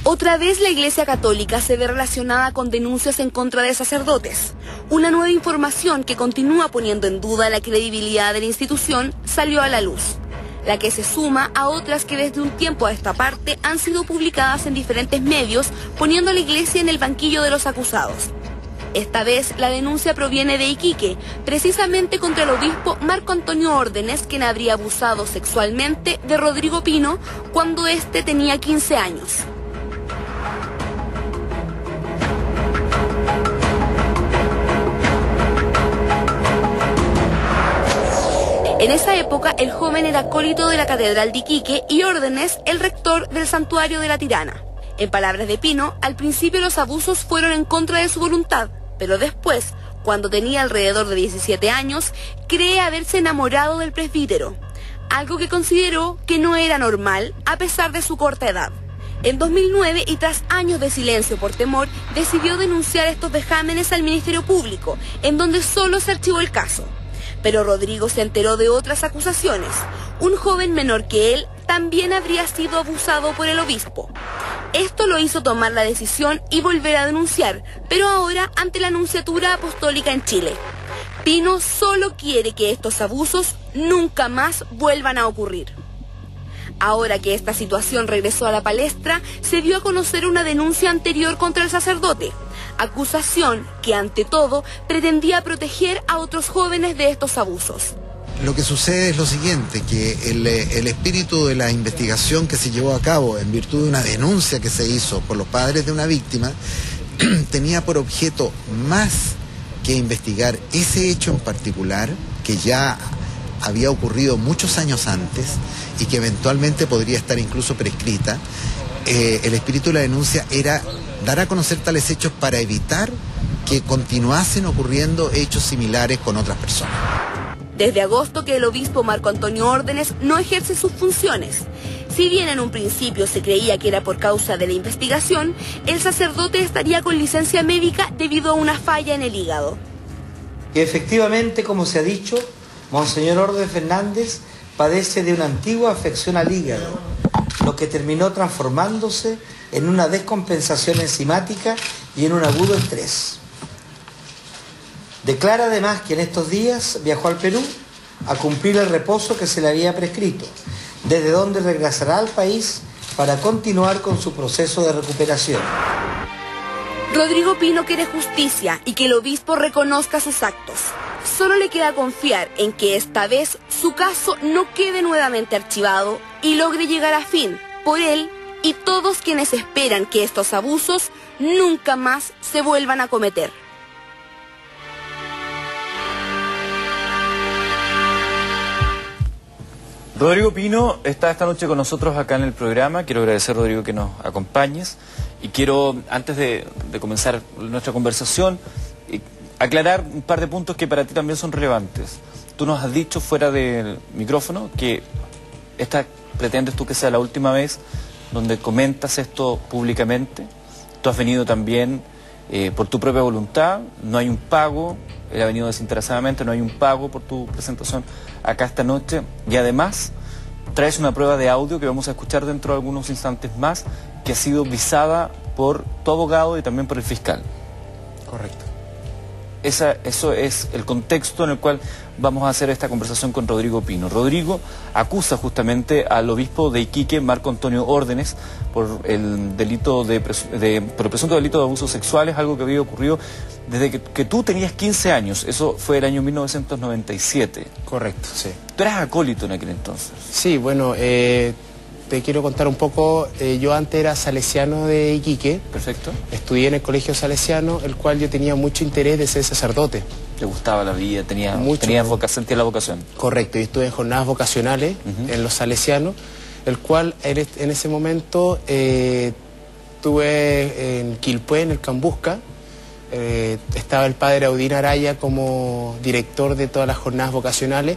Otra vez la Iglesia Católica se ve relacionada con denuncias en contra de sacerdotes. Una nueva información que continúa poniendo en duda la credibilidad de la institución salió a la luz, la que se suma a otras que desde un tiempo a esta parte han sido publicadas en diferentes medios, poniendo a la Iglesia en el banquillo de los acusados. Esta vez la denuncia proviene de Iquique, precisamente contra el obispo Marco Antonio Órdenes, quien habría abusado sexualmente de Rodrigo Pino cuando éste tenía 15 años. En esa época, el joven era acólito de la Catedral de Iquique y Órdenes el rector del Santuario de la Tirana. En palabras de Pino, al principio los abusos fueron en contra de su voluntad, pero después, cuando tenía alrededor de 17 años, cree haberse enamorado del presbítero, algo que consideró que no era normal a pesar de su corta edad. En 2009, y tras años de silencio por temor, decidió denunciar estos vejámenes al Ministerio Público, en donde solo se archivó el caso. Pero Rodrigo se enteró de otras acusaciones. Un joven menor que él también habría sido abusado por el obispo. Esto lo hizo tomar la decisión y volver a denunciar, pero ahora ante la Nunciatura Apostólica en Chile. Pino solo quiere que estos abusos nunca más vuelvan a ocurrir. Ahora que esta situación regresó a la palestra, se dio a conocer una denuncia anterior contra el sacerdote, acusación que ante todo pretendía proteger a otros jóvenes de estos abusos. Lo que sucede es lo siguiente, que el espíritu de la investigación que se llevó a cabo en virtud de una denuncia que se hizo por los padres de una víctima tenía por objeto más que investigar ese hecho en particular, que ya había ocurrido muchos años antes y que eventualmente podría estar incluso prescrita. El espíritu de la denuncia era dar a conocer tales hechos para evitar que continuasen ocurriendo hechos similares con otras personas. Desde agosto que el obispo Marco Antonio Órdenes no ejerce sus funciones. Si bien en un principio se creía que era por causa de la investigación, el sacerdote estaría con licencia médica debido a una falla en el hígado. Efectivamente, como se ha dicho, Monseñor Órdenes Fernández padece de una antigua afección al hígado, lo que terminó transformándose en una descompensación enzimática y en un agudo estrés. Declara además que en estos días viajó al Perú a cumplir el reposo que se le había prescrito, desde donde regresará al país para continuar con su proceso de recuperación. Rodrigo Pino quiere justicia y que el obispo reconozca sus actos. Solo le queda confiar en que esta vez su caso no quede nuevamente archivado y logre llegar a fin por él y todos quienes esperan que estos abusos nunca más se vuelvan a cometer. Rodrigo Pino está esta noche con nosotros acá en el programa. Quiero agradecer, Rodrigo, que nos acompañes. Y quiero, antes de comenzar nuestra conversación, aclarar un par de puntos que para ti también son relevantes. Tú nos has dicho fuera del micrófono que esta pretendes tú que sea la última vez donde comentas esto públicamente. Tú has venido también por tu propia voluntad, no hay un pago, él ha venido desinteresadamente, no hay un pago por tu presentación acá esta noche, y además traes una prueba de audio que vamos a escuchar dentro de algunos instantes más, que ha sido visada por tu abogado y también por el fiscal. Correcto. Eso es el contexto en el cual vamos a hacer esta conversación con Rodrigo Pino. Rodrigo acusa justamente al obispo de Iquique, Marco Antonio Órdenes, por el delito por el presunto delito de abusos sexuales, algo que había ocurrido desde que tú tenías 15 años. Eso fue el año 1997. Correcto, sí. ¿Tú eras acólito en aquel entonces? Sí, bueno, te quiero contar un poco. Yo antes era salesiano de Iquique. Perfecto. Estudié en el colegio salesiano, el cual yo tenía mucho interés de ser sacerdote. ¿Te gustaba la vida? ¿Tenías sentía la vocación? Correcto, y estuve en jornadas vocacionales en los salesianos, el cual en ese momento estuve en Quilpué, en el Cambusca. Estaba el padre Audín Araya como director de todas las jornadas vocacionales.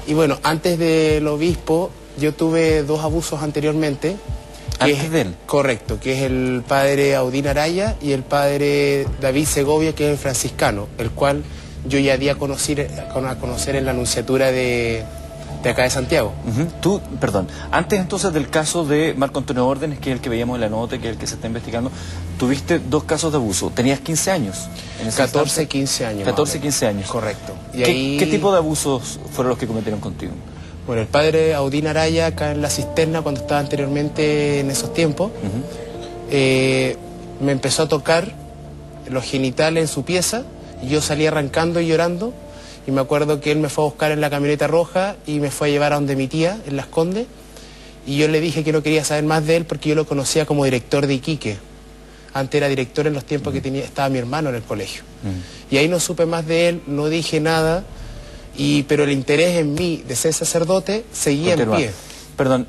Y bueno, antes del obispo, yo tuve 2 abusos anteriormente. ¿Antes de él? Correcto, que es el padre Audín Araya y el padre David Segovia, que es el franciscano, el cual yo ya di a conocer en la nunciatura de de acá de Santiago. Tú, perdón, antes entonces del caso de Marco Antonio Órdenes, que es el que veíamos en la nota, que es el que se está investigando, tuviste 2 casos de abuso. Tenías 15 años. En ese 14, instante. 15 años. 14, 15 años. Correcto. Y ¿Qué tipo de abusos fueron los que cometieron contigo? Bueno, el padre Audín Araya, acá en la cisterna, cuando estaba anteriormente en esos tiempos, me empezó a tocar los genitales en su pieza, y yo salí arrancando y llorando, y me acuerdo que él me fue a buscar en la camioneta roja y me fue a llevar a donde mi tía, en Las Condes, y yo le dije que no quería saber más de él porque yo lo conocía como director de Iquique. Antes era director en los tiempos que estaba mi hermano en el colegio. Y ahí no supe más de él, no dije nada, pero el interés en mí de ser sacerdote seguía en pie. Perdón,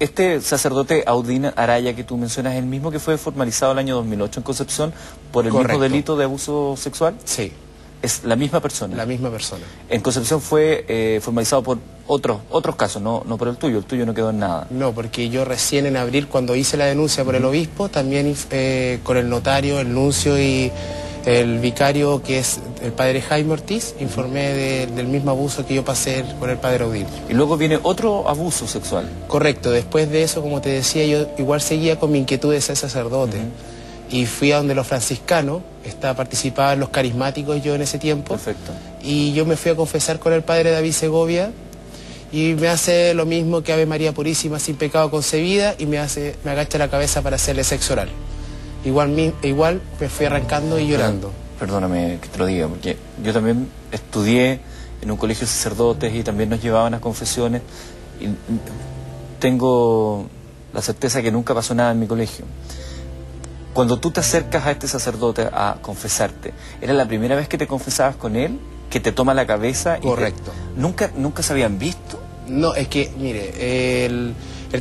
este sacerdote Audín Araya que tú mencionas, ¿es el mismo que fue formalizado el año 2008 en Concepción por el mismo delito de abuso sexual? Sí. ¿Es la misma persona? La misma persona. En Concepción fue formalizado por otros casos, no por el tuyo no quedó en nada. No, porque yo recién en abril, cuando hice la denuncia por el obispo, también con el notario, el nuncio y el vicario, que es el padre Jaime Ortiz, informé del mismo abuso que yo pasé con el padre Audín. Y luego viene otro abuso sexual. Correcto, después de eso, como te decía, yo igual seguía con mi inquietud de ser sacerdote. Y fui a donde los franciscanos, participaba en los carismáticos yo en ese tiempo. Perfecto. Y yo me fui a confesar con el padre David Segovia, y me hace lo mismo que Ave María Purísima sin pecado concebida, y me agacha la cabeza para hacerle sexo oral. Igual me fui arrancando y llorando. Perdóname que te lo diga, porque yo también estudié en un colegio de sacerdotes y también nos llevaban a confesiones, y tengo la certeza que nunca pasó nada en mi colegio. Cuando tú te acercas a este sacerdote a confesarte, ¿era la primera vez que te confesabas con él? ¿Que te toma la cabeza? Correcto. ¿Nunca se habían visto? No, es que, mire, el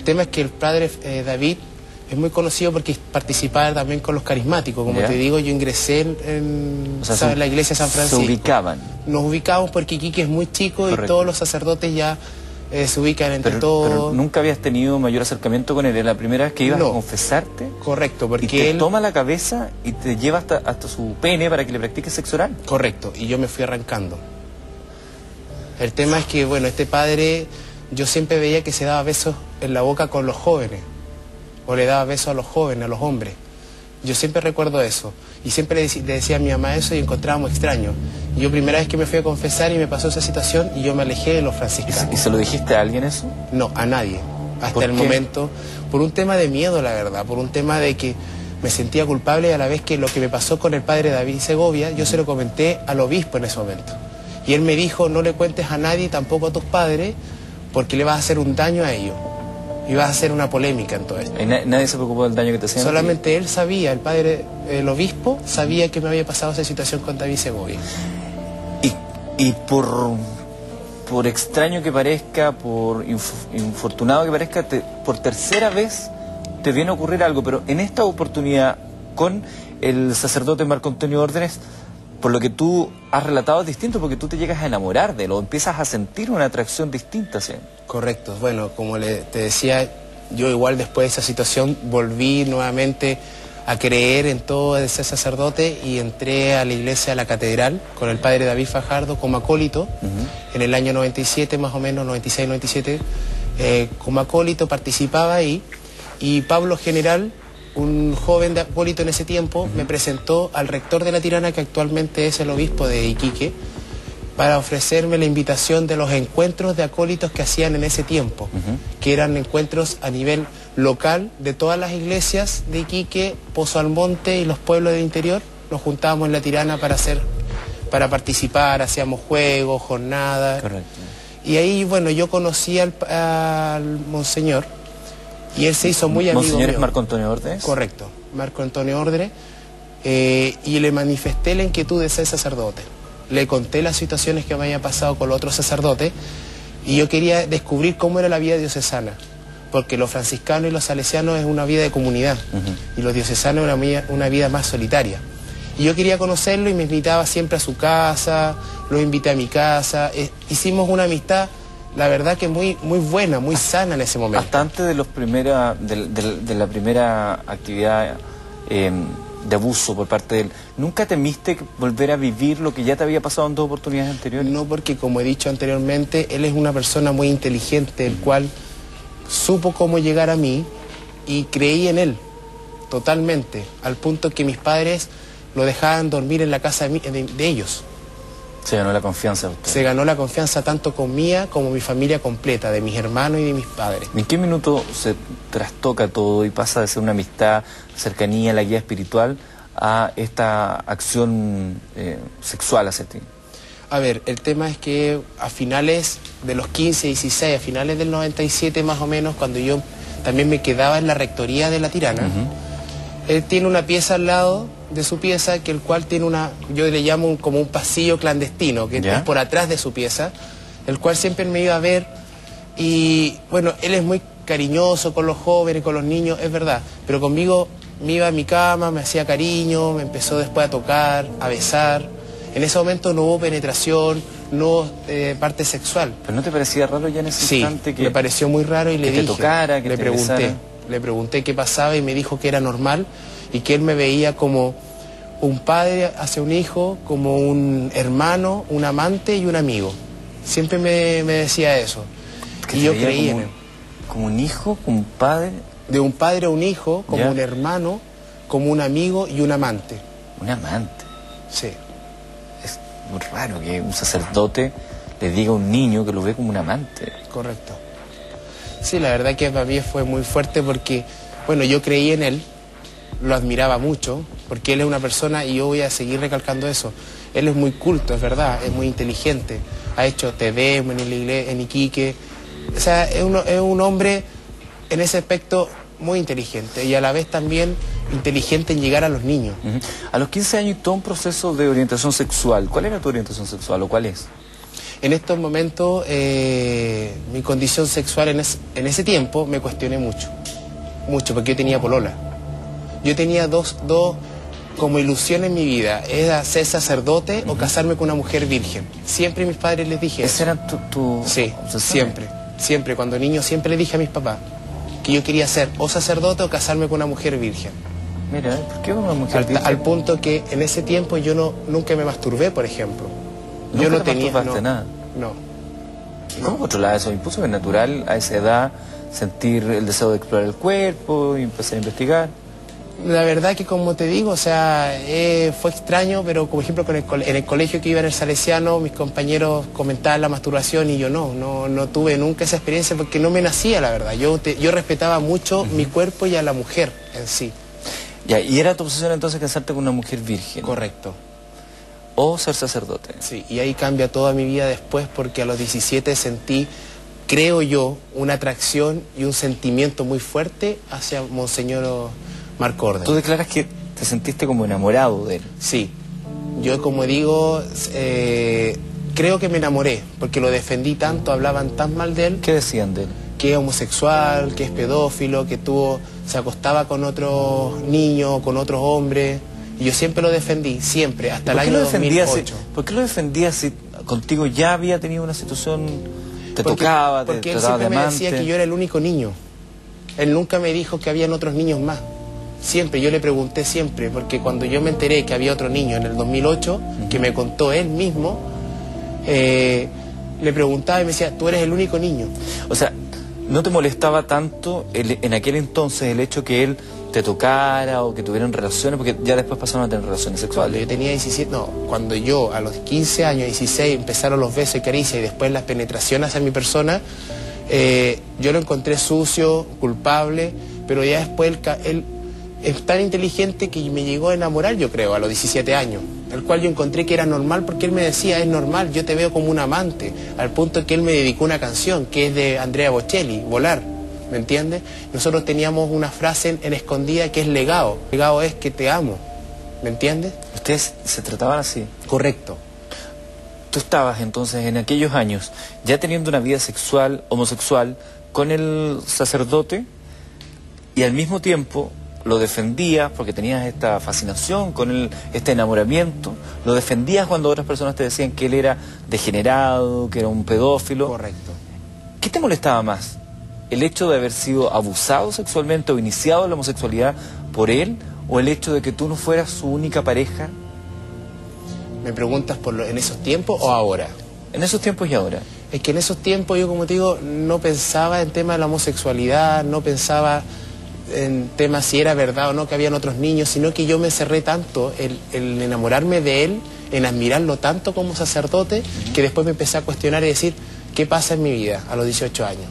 tema es que el padre David es muy conocido porque participaba también con los carismáticos. Como te digo, yo ingresé en la iglesia de San Francisco. ¿Se ubicaban? Nos ubicamos porque Iquique es muy chico. Correcto. Y todos los sacerdotes ya se ubican entre todos. Pero nunca habías tenido mayor acercamiento con él. ¿Era la primera vez que ibas a confesarte? Correcto, porque ¿Y te toma la cabeza y te lleva hasta su pene para que le practiques sexo oral? Correcto, y yo me fui arrancando. El tema es que, bueno, este padre, yo siempre veía que se daba besos en la boca con los jóvenes, o le daba besos a los jóvenes, a los hombres. Yo siempre recuerdo eso, y siempre le decía a mi mamá eso y encontrábamos extraño. Y yo primera vez que me fui a confesar y me pasó esa situación, y yo me alejé de los franciscanos. ¿Y se lo dijiste a alguien eso? No, a nadie, hasta el momento, por un tema de miedo, la verdad, por un tema de que me sentía culpable, a la vez que lo que me pasó con el padre David Segovia, yo se lo comenté al obispo en ese momento. Y él me dijo, no le cuentes a nadie, tampoco a tus padres, porque le vas a hacer un daño a ellos. Y vas a hacer una polémica en todo esto. ¿Y nadie se preocupó del daño que te hacían? Solamente él sabía, el obispo sabía que me había pasado esa situación con David Segovia. Y por extraño que parezca, por infortunado que parezca, por tercera vez te viene a ocurrir algo, pero en esta oportunidad con el sacerdote Marco Antonio Órdenes, por lo que tú has relatado es distinto, porque tú te llegas a enamorar de él, o empiezas a sentir una atracción distinta hacia él. Correcto, bueno, como te decía, yo igual después de esa situación volví nuevamente a creer en todo de ser sacerdote y entré a la iglesia, a la catedral, con el padre David Fajardo como acólito, en el año 97 más o menos, 96, 97, como acólito participaba ahí, y Pablo General, un joven de acólito en ese tiempo, me presentó al rector de la Tirana, que actualmente es el obispo de Iquique, para ofrecerme la invitación de los encuentros de acólitos que hacían en ese tiempo, que eran encuentros a nivel local de todas las iglesias de Iquique, Pozo Almonte y los pueblos del interior. Nos juntábamos en la Tirana para participar, hacíamos juegos, jornadas. Correcto. Y ahí, bueno, yo conocí al monseñor, y él se hizo muy amigo mío. ¿Monseñor es Marco Antonio Órdenes? Correcto, Marco Antonio Órdenes, y le manifesté la inquietud de ser sacerdote. Le conté las situaciones que me habían pasado con los otros sacerdotes, y yo quería descubrir cómo era la vida diocesana, porque los franciscanos y los salesianos es una vida de comunidad, y los diocesanos una vida más solitaria. Y yo quería conocerlo y me invitaba siempre a su casa, lo invité a mi casa, hicimos una amistad, la verdad que muy buena, muy sana en ese momento. Hasta antes de la primera actividad de abuso por parte de él, ¿nunca temiste volver a vivir lo que ya te había pasado en dos oportunidades anteriores? No, porque como he dicho anteriormente, él es una persona muy inteligente, el cual supo cómo llegar a mí y creí en él, totalmente, al punto que mis padres lo dejaban dormir en la casa de ellos. Se ganó la confianza de usted. Se ganó la confianza tanto con mía como mi familia completa, de mis hermanos y de mis padres. ¿En qué minuto se trastoca todo y pasa de ser una amistad, cercanía, la guía espiritual, a esta acción sexual hacia ti? A ver, el tema es que a finales de los 15, 16, a finales del 97 más o menos, cuando yo también me quedaba en la rectoría de La Tirana, él tiene una pieza al lado de su pieza, que el cual tiene yo le llamo como un pasillo clandestino, que es por atrás de su pieza, el cual siempre me iba a ver, y bueno, él es muy cariñoso con los jóvenes, con los niños, es verdad, pero conmigo me iba a mi cama, me hacía cariño, me empezó después a tocar, a besar. En ese momento no hubo penetración, no hubo parte sexual. ¿Pero no te parecía raro ya en ese instante que me pareció muy raro y le dije, te tocara, que le pregunté qué pasaba y me dijo que era normal y que él me veía como un padre hacia un hijo, como un hermano, un amante y un amigo. Siempre me decía eso. Y yo creí en él. ¿Como un hijo, como un padre? De un padre a un hijo, como un hermano, como un amigo y un amante. ¿Un amante? Sí. Es muy raro que un sacerdote le diga a un niño que lo ve como un amante. Correcto. Sí, la verdad que para mí fue muy fuerte porque, bueno, yo creí en él, lo admiraba mucho, porque él es una persona, y yo voy a seguir recalcando eso, él es muy culto, es verdad, es muy inteligente, ha hecho TVM en la iglesia, en Iquique, o sea, es un hombre en ese aspecto muy inteligente y a la vez también inteligente en llegar a los niños. A los 15 años todo un proceso de orientación sexual. ¿Cuál era tu orientación sexual o cuál es? En estos momentos mi condición sexual en ese tiempo me cuestioné mucho, porque yo tenía polola. Yo tenía dos como ilusión en mi vida, era ser sacerdote o casarme con una mujer virgen. Siempre a mis padres les dije eso. ¿Esa era tu Sí, obsesión? siempre, cuando niño siempre le dije a mis papás que yo quería ser o sacerdote o casarme con una mujer virgen. Mira, ¿por qué una mujer virgen? Al punto que en ese tiempo yo nunca me masturbé, por ejemplo. Yo no tenía nada. No. ¿Cómo controlaba eso? ¿Impuso? ¿Es natural a esa edad sentir el deseo de explorar el cuerpo y empezar a investigar? La verdad que, como te digo, o sea, fue extraño, pero como ejemplo en el colegio que iba en el Salesiano, mis compañeros comentaban la masturbación y yo no tuve nunca esa experiencia porque no me nacía, la verdad. Yo respetaba mucho mi cuerpo y a la mujer en sí. Ya, ¿y era tu obsesión entonces casarte con una mujer virgen? Correcto. ¿O ser sacerdote? Sí, y ahí cambia toda mi vida después porque a los 17 sentí, creo yo, una atracción y un sentimiento muy fuerte hacia Monseñor Marco Orden. ¿Tú declaras que te sentiste como enamorado de él? Sí. Yo, como digo, creo que me enamoré, porque lo defendí tanto, hablaban tan mal de él. ¿Qué decían de él? Que es homosexual, que es pedófilo, que se acostaba con otros niños, con otros hombres. Y yo siempre lo defendí, siempre, hasta el año 2008. ¿Por qué lo defendías si contigo ya había tenido una situación, te tocaba, te trataba de amante? Porque él siempre me decía que yo era el único niño. Él nunca me dijo que habían otros niños más. Siempre, yo le pregunté siempre, porque cuando yo me enteré que había otro niño en el 2008, que me contó él mismo, le preguntaba y me decía, tú eres el único niño. O sea, ¿no te molestaba tanto en aquel entonces el hecho que él te tocara o que tuvieran relaciones? Porque ya después pasaron a tener relaciones sexuales. Cuando yo tenía 17, cuando yo a los 15 años, 16, empezaron los besos y caricias y después las penetraciones hacia mi persona, yo lo encontré sucio, culpable, pero ya después él es tan inteligente que me llegó a enamorar, yo creo, a los 17 años, el cual yo encontré que era normal porque él me decía, es normal, yo te veo como un amante, al punto que él me dedicó una canción que es de Andrea Bocelli, Volar, ¿me entiendes? Nosotros teníamos una frase en escondida que es legado, legado es que te amo, ¿me entiendes? ¿Ustedes se trataban así? Correcto. Tú estabas entonces en aquellos años ya teniendo una vida sexual, homosexual, con el sacerdote y al mismo tiempo lo defendías porque tenías esta fascinación con él, este enamoramiento, lo defendías cuando otras personas te decían que él era degenerado, que era un pedófilo. Correcto. ¿Qué te molestaba más? ¿El hecho de haber sido abusado sexualmente o iniciado en la homosexualidad por él o el hecho de que tú no fueras su única pareja? ¿Me preguntas en esos tiempos o ahora? En esos tiempos y ahora. Es que en esos tiempos yo, como te digo, no pensaba en temas de la homosexualidad, no pensaba en temas si era verdad o no que habían otros niños, sino que yo me cerré tanto en enamorarme de él, en admirarlo tanto como sacerdote, que después me empecé a cuestionar y decir, ¿qué pasa en mi vida a los 18 años?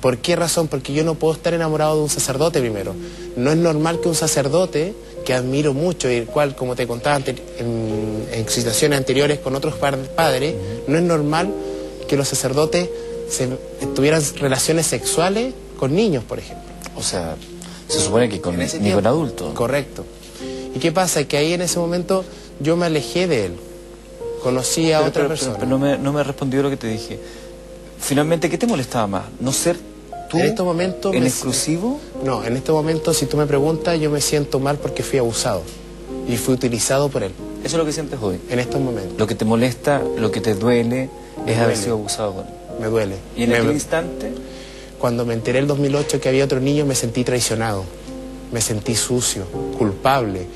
¿Por qué razón? Porque yo no puedo estar enamorado de un sacerdote primero. No es normal que un sacerdote, que admiro mucho, y el cual, como te contaba en situaciones anteriores con otros padres, no es normal que los sacerdotes tuvieran relaciones sexuales con niños, por ejemplo. O sea, se supone que ni con adultos. Correcto. ¿Y qué pasa? Que ahí en ese momento yo me alejé de él. Conocí a otra persona. Pero no me respondió lo que te dije. Finalmente, ¿qué te molestaba más? ¿No ser tú en este momento en exclusivo? No, en este momento, si tú me preguntas, yo me siento mal porque fui abusado. Y fui utilizado por él. ¿Eso es lo que sientes hoy? En estos momentos. Lo que te molesta, lo que te duele, es haber sido abusado por él. Me duele. ¿Y en aquel instante? Cuando me enteré en 2008 que había otro niño, me sentí traicionado. Me sentí sucio, culpable.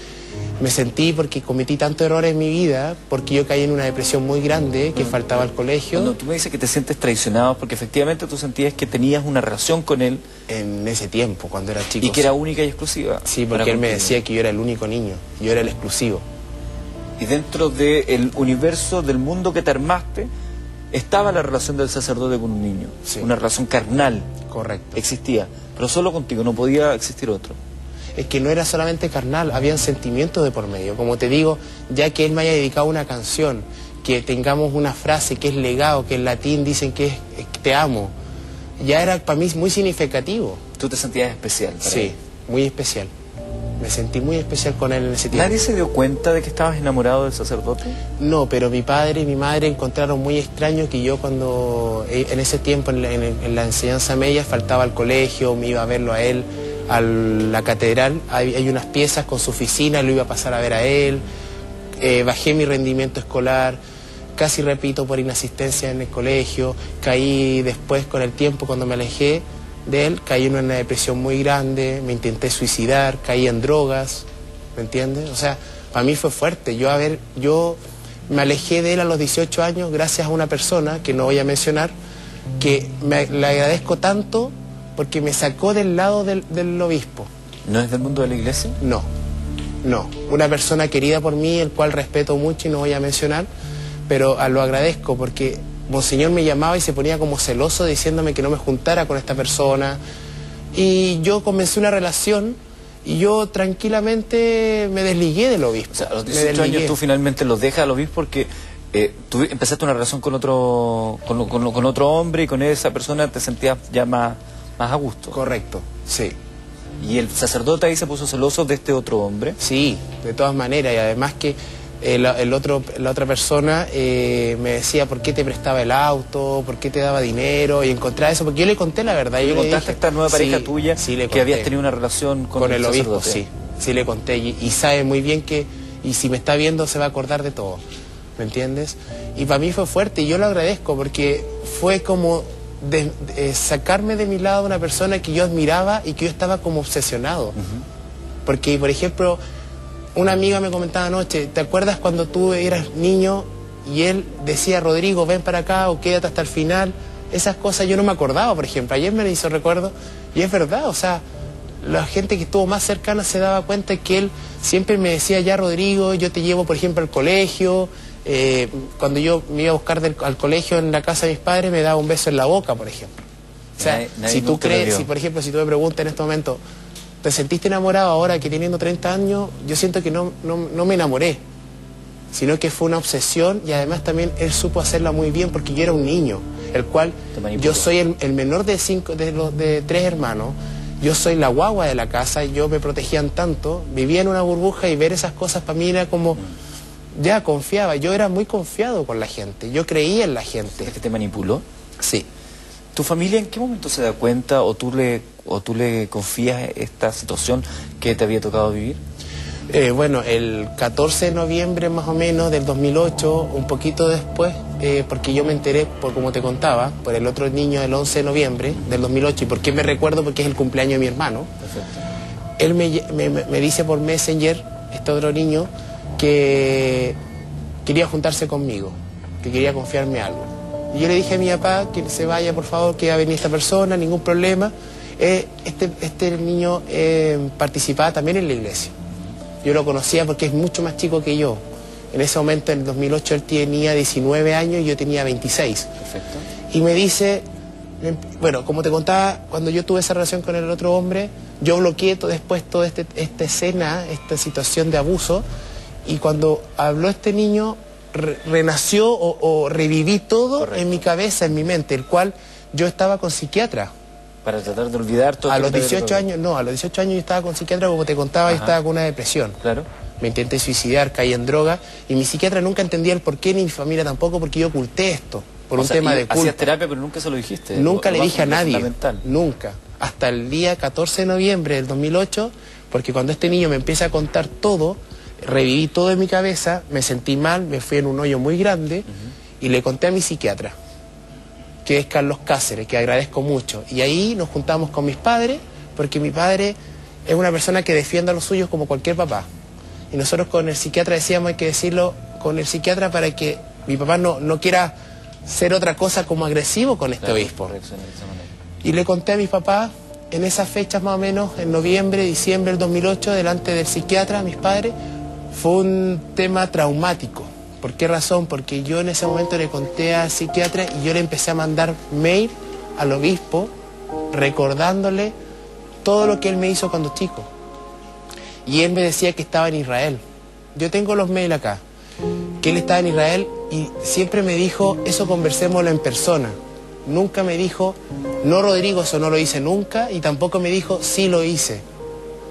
Me sentí porque cometí tantos errores en mi vida, porque yo caí en una depresión muy grande, que faltaba al colegio. Cuando tú me dices que te sientes traicionado, porque efectivamente tú sentías que tenías una relación con él. En ese tiempo, cuando era chico. Y que era única y exclusiva. Sí, porque él me decía que yo era el único niño, yo era el exclusivo. Y dentro del universo, del mundo que te armaste, estaba la relación del sacerdote con un niño. Sí. Una relación carnal. Correcto. Existía, pero solo contigo, no podía existir otro. Es que no era solamente carnal, habían sentimientos de por medio. Como te digo, ya que él me haya dedicado una canción, que tengamos una frase que es legado, que en latín dicen que es te amo, ya era para mí muy significativo. ¿Tú te sentías especial? Sí, muy especial. Me sentí muy especial con él en ese tiempo. ¿Nadie se dio cuenta de que estabas enamorado del sacerdote? No, pero mi padre y mi madre encontraron muy extraño que yo cuando, en ese tiempo en la enseñanza media, faltaba al colegio, me iba a verlo a él, a la catedral, hay unas piezas con su oficina, lo iba a pasar a ver a él, bajé mi rendimiento escolar, casi repito por inasistencia en el colegio, caí después con el tiempo cuando me alejé de él, caí en una depresión muy grande, me intenté suicidar, caí en drogas, ¿me entiendes? O sea, para mí fue fuerte. Yo me alejé de él a los 18 años gracias a una persona, que no voy a mencionar, que le agradezco tanto porque me sacó del lado del obispo. ¿No es del mundo de la iglesia? No, no. Una persona querida por mí, el cual respeto mucho y no voy a mencionar, pero lo agradezco porque Monseñor me llamaba y se ponía como celoso diciéndome que no me juntara con esta persona. Y yo comencé una relación y yo tranquilamente me desligué del obispo. O sea, a los 18 años tú finalmente los dejas al obispo porque tú empezaste una relación con otro hombre y con esa persona te sentías ya más a gusto. Correcto, sí. ¿Y el sacerdote ahí se puso celoso de este otro hombre? Sí, de todas maneras, y además que la otra persona me decía por qué te prestaba el auto, por qué te daba dinero, y encontraba eso, porque yo le conté la verdad. ¿Le contaste a esta nueva pareja tuya que habías tenido una relación con el obispo? sacerdote? Sí le conté, y sabe muy bien que, y si me está viendo se va a acordar de todo, ¿me entiendes? Y para mí fue fuerte, y yo lo agradezco, porque fue como sacarme de mi lado una persona que yo admiraba y que yo estaba como obsesionado. Porque, por ejemplo, una amiga me comentaba anoche, ¿te acuerdas cuando tú eras niño y él decía, Rodrigo, ven para acá o quédate hasta el final? Esas cosas yo no me acordaba, por ejemplo. Ayer me hizo recuerdo y es verdad, o sea, la gente que estuvo más cercana se daba cuenta que él siempre me decía, ya Rodrigo, yo te llevo, por ejemplo, al colegio. Cuando yo me iba a buscar al colegio en la casa de mis padres, me daba un beso en la boca, por ejemplo. O sea, si tú crees, por ejemplo, si tú me preguntas en este momento, ¿te sentiste enamorado ahora que teniendo 30 años? Yo siento que no me enamoré, sino que fue una obsesión, y además también él supo hacerla muy bien porque yo era un niño, el cual yo soy el menor de 3 hermanos, yo soy la guagua de la casa, yo me protegían tanto, vivía en una burbuja y ver esas cosas para mí era como, ya confiaba, yo era muy confiado con la gente, yo creía en la gente. ¿Es que te manipuló? Sí. ¿Tu familia en qué momento se da cuenta o tú le confías esta situación que te había tocado vivir? Bueno, el 14 de noviembre más o menos del 2008, un poquito después, porque yo me enteré, como te contaba, por el otro niño del 11 de noviembre del 2008. ¿Y por qué me recuerdo? Porque es el cumpleaños de mi hermano. Perfecto. él me dice por Messenger, este otro niño, que quería juntarse conmigo, que quería confiarme algo. Y yo le dije a mi papá que se vaya, por favor, que va a venir esta persona, ningún problema. Este niño participaba también en la iglesia. Yo lo conocía porque es mucho más chico que yo. En ese momento, en el 2008, él tenía 19 años y yo tenía 26. Perfecto. Y me dice, bueno, como te contaba, cuando yo tuve esa relación con el otro hombre, yo bloqueé después toda esta escena, esta situación de abuso, y cuando habló este niño, renació o reviví todo. Correcto. En mi cabeza, en mi mente, el cual yo estaba con psiquiatra. Para tratar de olvidar todo. A los 18 años, no, a los 18 años yo estaba con psiquiatra, como te contaba, y estaba con una depresión. Claro. Me intenté suicidar, caí en droga, y mi psiquiatra nunca entendía el porqué, ni mi familia tampoco, porque yo oculté esto, por un tema de culpa. Hacías terapia, pero nunca se lo dijiste. Nunca le dije a nadie, nunca. Hasta el día 14 de noviembre del 2008, porque cuando este niño me empieza a contar todo, reviví todo en mi cabeza, me sentí mal, me fui en un hoyo muy grande, y le conté a mi psiquiatra, que es Carlos Cáceres, que agradezco mucho. Y ahí nos juntamos con mis padres, porque mi padre es una persona que defiende a los suyos como cualquier papá. Y nosotros con el psiquiatra decíamos, hay que decirlo con el psiquiatra para que mi papá no quiera ser otra cosa como agresivo con este obispo. Y le conté a mis papás en esas fechas más o menos, en noviembre, diciembre del 2008, delante del psiquiatra, mis padres. Fue un tema traumático. ¿Por qué razón? Porque yo en ese momento le conté al psiquiatra y yo le empecé a mandar mail al obispo recordándole todo lo que él me hizo cuando chico. Y él me decía que estaba en Israel. Yo tengo los mails acá, que él estaba en Israel y siempre me dijo, eso conversémoslo en persona. Nunca me dijo, no Rodrigo, eso no lo hice nunca, y tampoco me dijo, sí lo hice.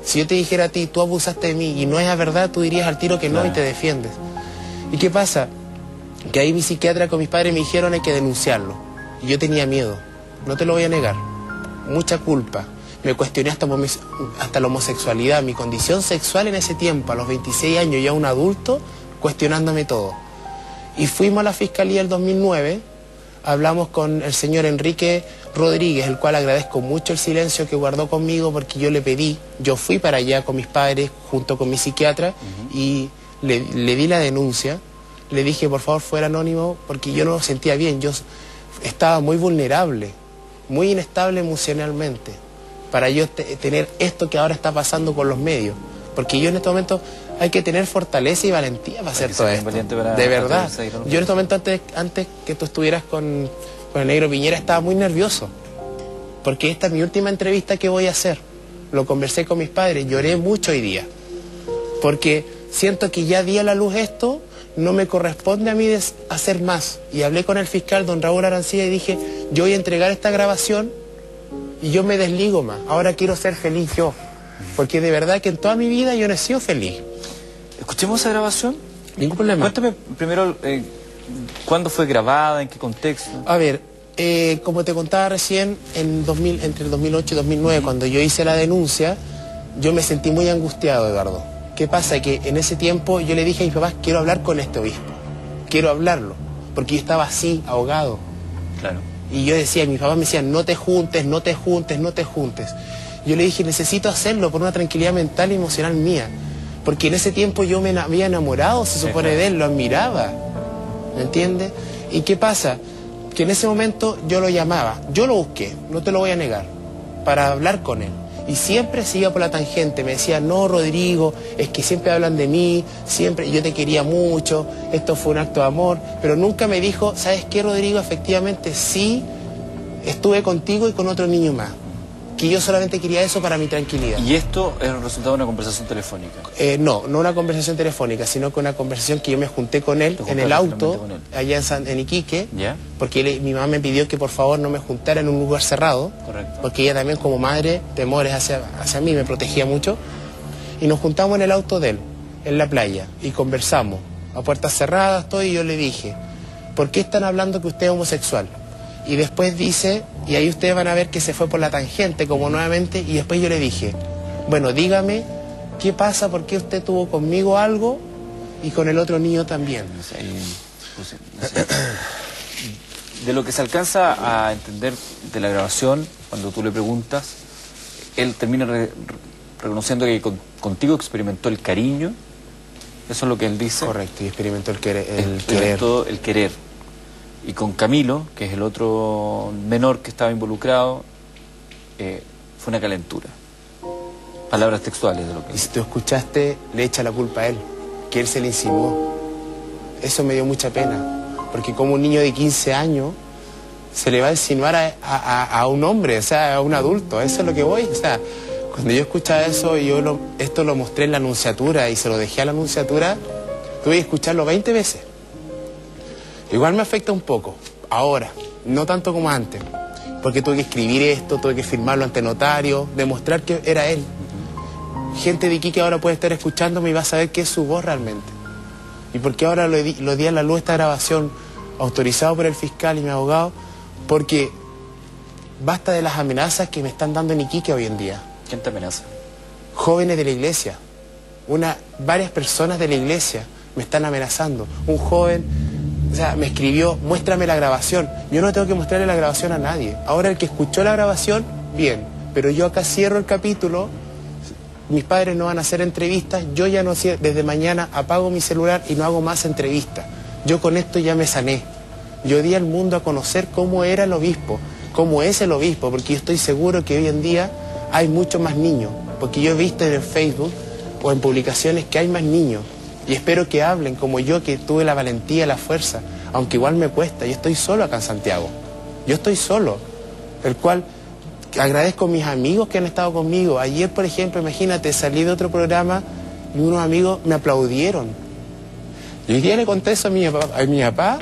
Si yo te dijera a ti, tú abusaste de mí y no es la verdad, tú dirías al tiro que no y te defiendes. ¿Y qué pasa? Que ahí mi psiquiatra con mis padres me dijeron hay que denunciarlo. Y yo tenía miedo, no te lo voy a negar, mucha culpa. Me cuestioné hasta la homosexualidad, mi condición sexual en ese tiempo, a los 26 años, ya un adulto, cuestionándome todo. Y fuimos a la Fiscalía el 2009, hablamos con el señor Enrique Rodríguez, el cual agradezco mucho el silencio que guardó conmigo porque yo le pedí, yo fui para allá con mis padres, junto con mi psiquiatra, y le di la denuncia, le dije por favor fuera anónimo porque yo no lo sentía bien, yo estaba muy vulnerable, muy inestable emocionalmente, para yo tener esto que ahora está pasando con los medios. Porque yo en este momento hay que tener fortaleza y valentía para hacer todo esto. De verdad. Yo en este momento, antes que tú estuvieras con el negro Piñera, estaba muy nervioso. Porque esta es mi última entrevista que voy a hacer. Lo conversé con mis padres, lloré mucho hoy día. Porque siento que ya di a la luz esto, no me corresponde a mí hacer más. Y hablé con el fiscal, don Raúl Arancilla, y dije, yo voy a entregar esta grabación y yo me desligo más. Ahora quiero ser feliz yo. Porque de verdad que en toda mi vida yo no he sido feliz. ¿Escuchemos esa grabación? Ningún problema. Cuéntame primero cuándo fue grabada, en qué contexto. A ver, como te contaba recién, entre el 2008 y 2009, cuando yo hice la denuncia, yo me sentí muy angustiado, Eduardo. ¿Qué pasa? Que en ese tiempo yo le dije a mis papás, quiero hablar con este obispo. Quiero hablarlo. Porque yo estaba así, ahogado. Claro. Y yo decía, mis papás me decían, no te juntes, no te juntes, no te juntes. Yo le dije, necesito hacerlo por una tranquilidad mental y emocional mía. Porque en ese tiempo yo me había enamorado, se supone, de él, lo admiraba. ¿Me entiendes? ¿Y qué pasa? Que en ese momento yo lo llamaba, yo lo busqué, no te lo voy a negar, para hablar con él. Y siempre se iba por la tangente, me decía, no Rodrigo, es que siempre hablan de mí, siempre, yo te quería mucho, esto fue un acto de amor, pero nunca me dijo, ¿sabes qué, Rodrigo? Efectivamente sí, estuve contigo y con otro niño más. Que yo solamente quería eso para mi tranquilidad. ¿Y esto es el resultado de una conversación telefónica? No una conversación telefónica, sino que una conversación que yo me junté con él en el auto, allá en Iquique, ¿ya? Porque mi mamá me pidió que por favor no me juntara en un lugar cerrado. Correcto. Porque ella también como madre, temores hacia mí, me protegía mucho. Y nos juntamos en el auto de él, en la playa, y conversamos. A puertas cerradas, y yo le dije, ¿por qué están hablando que usted es homosexual? Y después dice, y ahí ustedes van a ver que se fue por la tangente como nuevamente, y después yo le dije, bueno, dígame, ¿qué pasa? ¿Por qué usted tuvo conmigo algo y con el otro niño también? De lo que se alcanza a entender de la grabación, cuando tú le preguntas, él termina reconociendo que contigo experimentó el cariño, eso es lo que él dice. Correcto, y experimentó el querer. Experimentó el querer. Y con Camilo, que es el otro menor que estaba involucrado, fue una calentura. Palabras textuales de lo que... Y si tú escuchaste, le echa la culpa a él, que él se le insinuó. Eso me dio mucha pena, porque como un niño de 15 años se le va a insinuar a un hombre, o sea, a un adulto, eso es lo que voy. O sea, cuando yo escuchaba eso, esto lo mostré en la anunciatura y se lo dejé a la anunciatura, tuve que escucharlo 20 veces. Igual me afecta un poco, ahora, no tanto como antes, porque tuve que escribir esto, tuve que firmarlo ante notario, demostrar que era él. Gente de Iquique ahora puede estar escuchándome y va a saber qué es su voz realmente. Y porque ahora lo di a la luz esta grabación, autorizado por el fiscal y mi abogado, porque basta de las amenazas que me están dando en Iquique hoy en día. ¿Quién te amenaza? Jóvenes de la iglesia, varias personas de la iglesia me están amenazando. Un joven, o sea, me escribió, muéstrame la grabación. Yo no tengo que mostrarle la grabación a nadie. Ahora el que escuchó la grabación, bien, pero yo acá cierro el capítulo. Mis padres no van a hacer entrevistas, yo ya no sé, desde mañana apago mi celular y no hago más entrevistas. Yo con esto ya me sané. Yo di al mundo a conocer cómo era el obispo, cómo es el obispo, porque yo estoy seguro que hoy en día hay muchos más niños, porque yo he visto en el Facebook o en publicaciones que hay más niños, y espero que hablen como yo, que tuve la valentía, la fuerza, aunque igual me cuesta. Yo estoy solo acá en Santiago, yo estoy solo, el cual... agradezco a mis amigos que han estado conmigo. Ayer, por ejemplo, imagínate, salí de otro programa y unos amigos me aplaudieron. Y hoy día le conté eso a mi papá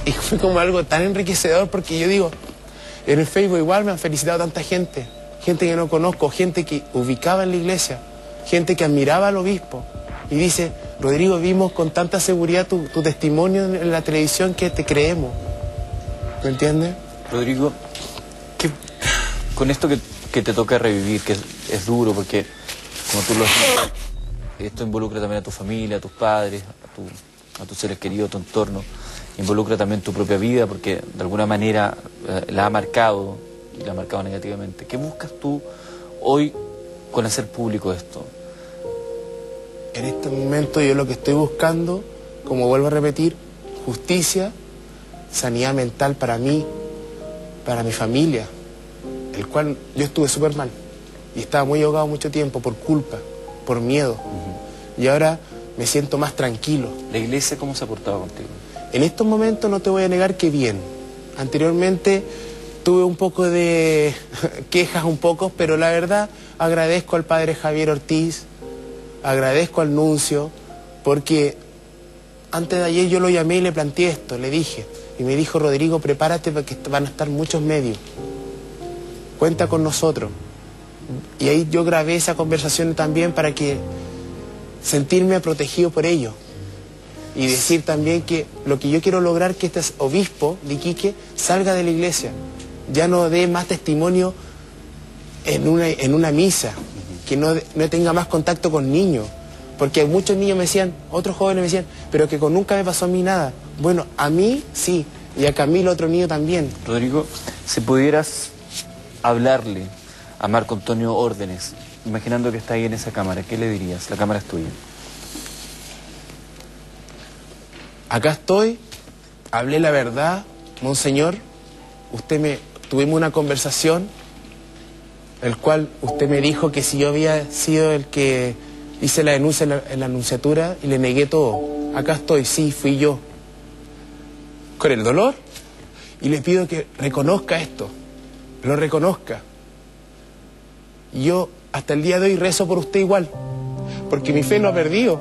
y fue como algo tan enriquecedor, porque yo digo, en el Facebook igual me han felicitado tanta gente, gente que no conozco, gente que ubicaba en la iglesia, gente que admiraba al obispo. Y dice, Rodrigo, vimos con tanta seguridad tu testimonio en la televisión que te creemos. ¿Me entiendes? Rodrigo, con esto que te toca revivir, que es duro, porque como tú lo has dicho, esto involucra también a tu familia, a tus padres, a tus seres queridos, a tu entorno, involucra también tu propia vida, porque de alguna manera la ha marcado, y la ha marcado negativamente. ¿Qué buscas tú hoy con hacer público esto? En este momento yo lo que estoy buscando, como vuelvo a repetir, justicia, sanidad mental para mí, para mi familia, el cual yo estuve súper mal y estaba muy ahogado mucho tiempo por culpa, por miedo. Y ahora me siento más tranquilo. ¿La iglesia cómo se ha portado contigo? En estos momentos no te voy a negar que bien. Anteriormente tuve un poco de quejas, pero la verdad agradezco al padre Javier Ortiz, agradezco al nuncio, porque antes de ayer yo lo llamé y le planteé esto, le dije, y me dijo, Rodrigo, prepárate porque van a estar muchos medios. Cuenta con nosotros. Y ahí yo grabé esa conversación también para que sentirme protegido por ellos. Y decir también que lo que yo quiero lograr, que este obispo de Iquique salga de la iglesia. Ya no dé más testimonio en una misa. Que no tenga más contacto con niños. Porque muchos niños me decían, otros jóvenes me decían, pero que nunca me pasó a mí nada. Bueno, a mí sí. Y a Camilo, otro niño, también. Rodrigo, si pudieras hablarle a Marco Antonio Órdenes, imaginando que está ahí en esa cámara, ¿qué le dirías? La cámara es tuya. Acá estoy, hablé la verdad, monseñor, tuvimos una conversación, el cual usted me dijo que si yo había sido el que hice la denuncia en la anunciatura y le negué todo. Acá estoy, sí, fui yo. Con el dolor, y le pido que reconozca esto. Lo reconozca. Y yo hasta el día de hoy rezo por usted igual, porque mi fe no ha perdido,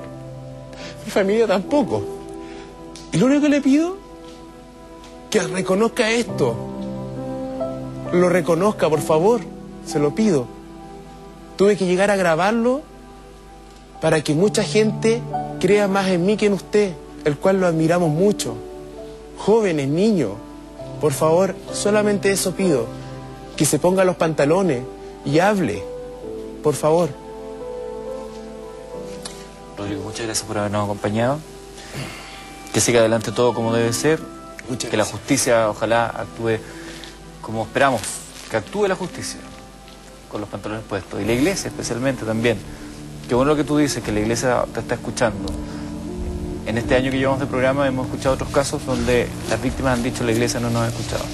mi familia tampoco. Y lo único que le pido, que reconozca esto, lo reconozca, por favor, se lo pido. Tuve que llegar a grabarlo para que mucha gente crea más en mí que en usted, el cual lo admiramos mucho. Jóvenes, niños, por favor, solamente eso pido. Que se ponga los pantalones y hable, por favor. Rodrigo, muchas gracias por habernos acompañado. Que siga adelante todo como debe ser. Muchas que la gracias. justicia ojalá actúe como esperamos, que actúe la justicia. con los pantalones puestos, y la iglesia especialmente también. Qué bueno lo que tú dices, que la iglesia te está escuchando. En este año que llevamos de programa hemos escuchado otros casos donde las víctimas han dicho la iglesia no nos ha escuchado.